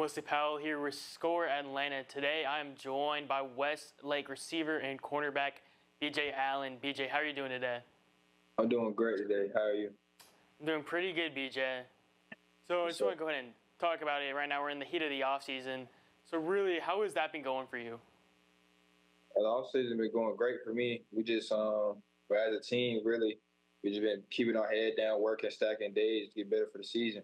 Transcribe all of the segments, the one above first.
Wesley Powell here with Score Atlanta. Today I'm joined by Westlake receiver and cornerback BJ Allen. BJ, how are you doing today? I'm doing great today. How are you? I'm doing pretty good, BJ. So I just want to go ahead and talk about it right now. We're in the heat of the offseason. So really, how has that been going for you? The offseason been going great for me. We just, but as a team, really, we just been keeping our head down, working, stacking days to get better for the season.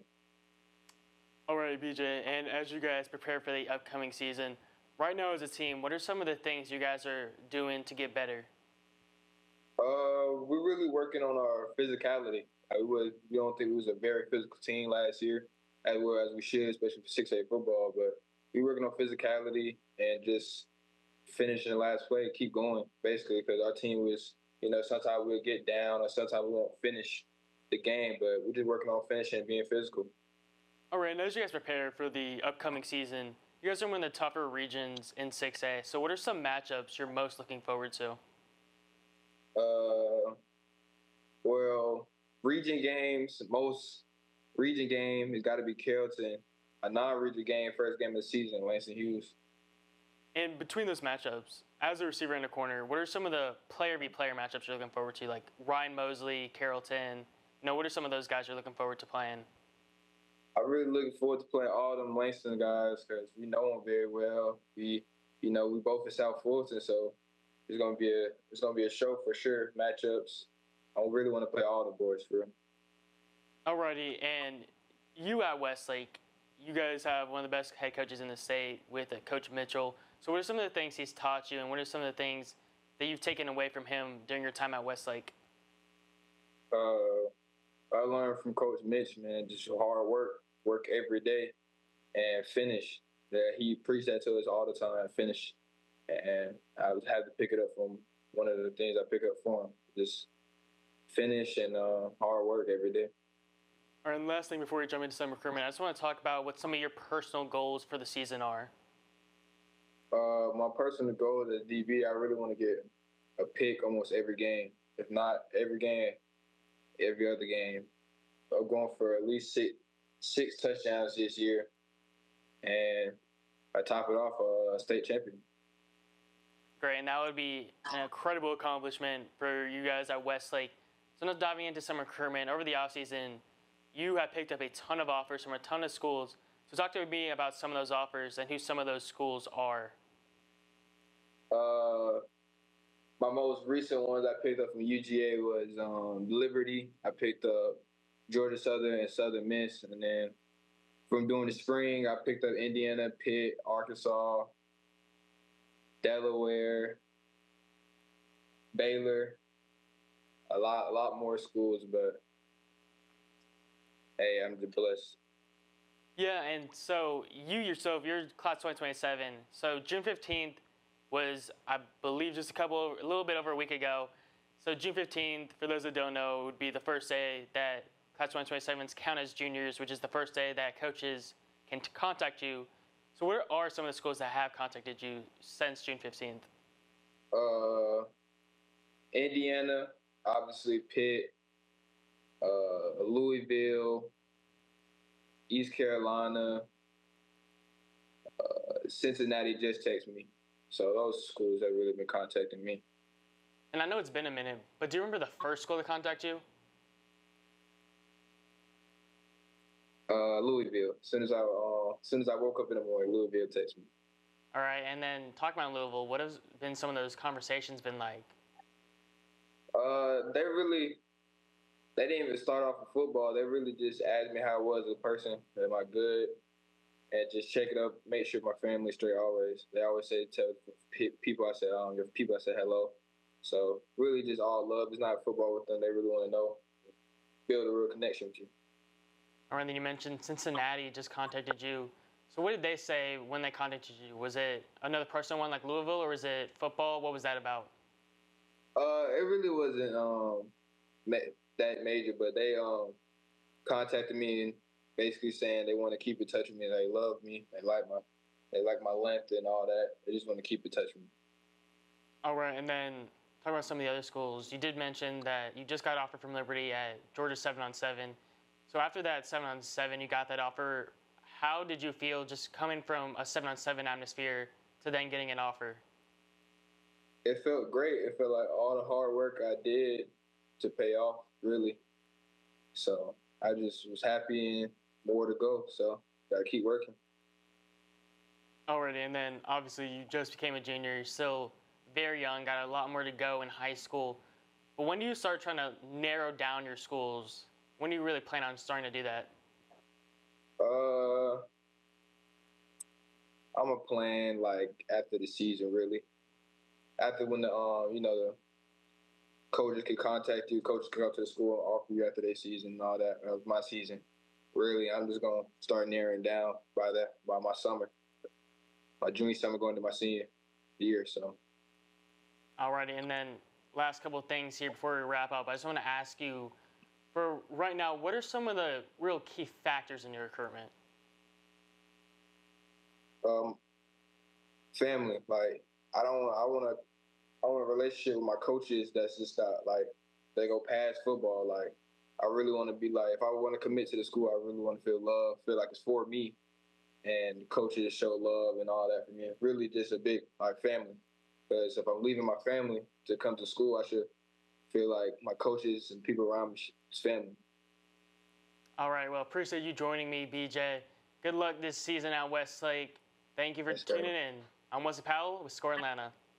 All right, BJ, and as you guys prepare for the upcoming season, right now as a team, what are some of the things you guys are doing to get better? We're really working on our physicality. We don't think we was a very physical team last year, as well as we should, especially for 6A football. But we're working on physicality and just finishing the last play, keep going, basically, because our team was, sometimes we'll get down or sometimes we won't finish the game, but we're just working on finishing and being physical. All right, and as you guys prepare for the upcoming season, you guys are in one of the tougher regions in 6A. So what are some matchups you're most looking forward to? Well, region games, most region game has got to be Carrollton. A non-region game, first game of the season, Langston Hughes. And between those matchups, as a receiver in the corner, what are some of the player-v-player matchups you're looking forward to, like Ryan Mosley, Carrollton? What are some of those guys you're looking forward to playing? I'm really looking forward to playing all them Langston guys because we know them very well. We both in South Fulton, so it's gonna be a show for sure. Matchups. I really want to play all the boys for real. Alrighty, and you at Westlake, you guys have one of the best head coaches in the state with Coach Mitchell. So what are some of the things he's taught you, and what are some of the things that you've taken away from him during your time at Westlake? I learned from Coach Mitch, man, just hard work every day, and finish. That he preached that to us all the time. Finish, and I would have to pick it up from one of the things I pick up for him. Just finish and hard work every day. All right, and last thing before we jump into some recruitment, I just want to talk about what some of your personal goals for the season are. My personal goal as DB, I really want to get a pick almost every game. If not every game, every other game. I'm going for at least six touchdowns this year, and I top it off a state champion. Great, and that would be an incredible accomplishment for you guys at Westlake. So now diving into some recruitment, over the offseason, you have picked up a ton of offers from a ton of schools. So talk to me about some of those offers and who some of those schools are. My most recent ones I picked up from UGA was Liberty. I picked up Georgia Southern and Southern Miss. And then from during the spring, I picked up Indiana, Pitt, Arkansas, Delaware, Baylor, a lot more schools, but hey, I'm just blessed. Yeah, and so you yourself, you're class 2027. So June 15th was, I believe, just a little bit over a week ago. So June 15th, for those that don't know, would be the first day that class 2027s count as juniors, which is the first day that coaches can contact you. So where are some of the schools that have contacted you since June 15th? Indiana, obviously Pitt, Louisville, East Carolina, Cincinnati just texted me. So those schools have really been contacting me. And I know it's been a minute, but do you remember the first school to contact you? Louisville. As soon as I woke up in the morning, Louisville texted me. All right, and then talk about Louisville. What has been some of those conversations been like? They didn't even start off with football. They really just asked me how I was as a person. Am I good? And just check it up, make sure my family's straight always. They always say, tell people I said, people I said hello. So really just all love. It's not football with them. They really want to know, build a real connection with you. All right, and then you mentioned Cincinnati just contacted you. So what did they say when they contacted you? Was it another personal one like Louisville, or was it football? What was that about? It really wasn't that major, but they contacted me and basically saying they want to keep in touch with me. They love me. They like my length and all that. They just want to keep in touch with me. All right, and then talk about some of the other schools. You did mention that you just got offered from Liberty at Georgia 7-on-7. So after that 7-on-7, you got that offer. how did you feel just coming from a 7-on-7 atmosphere to then getting an offer? It felt great. It felt like all the hard work I did to pay off, really. So I just was happy and more to go. So gotta keep working. Already, and then obviously you just became a junior. You're still very young, got a lot more to go in high school. But when do you start trying to narrow down your schools? When do you really plan on starting to do that? Uh, I'm a plan like after the season, really. After when the coaches can contact you, coaches can come to the school and offer you after their season and all that. That was my season. Really, I'm just gonna start narrowing down by my summer, my junior summer going to my senior year. So Alrighty, and then last couple of things here before we wrap up. I just want to ask you, for right now, what are some of the real key factors in your recruitment? um, family, like I want a relationship with my coaches that's just not like they go past football. Like I really want to be like if I want to commit to the school, I really want to feel love, feel like it's for me, and coaches show love and all that for me. It's really just a big like family. Because if I'm leaving my family to come to school, I should feel like my coaches and people around me is family. All right, well, appreciate you joining me, BJ. Good luck this season at Westlake. Thank you for Yes, sir. tuning in. I'm Wesley Powell with Score Atlanta.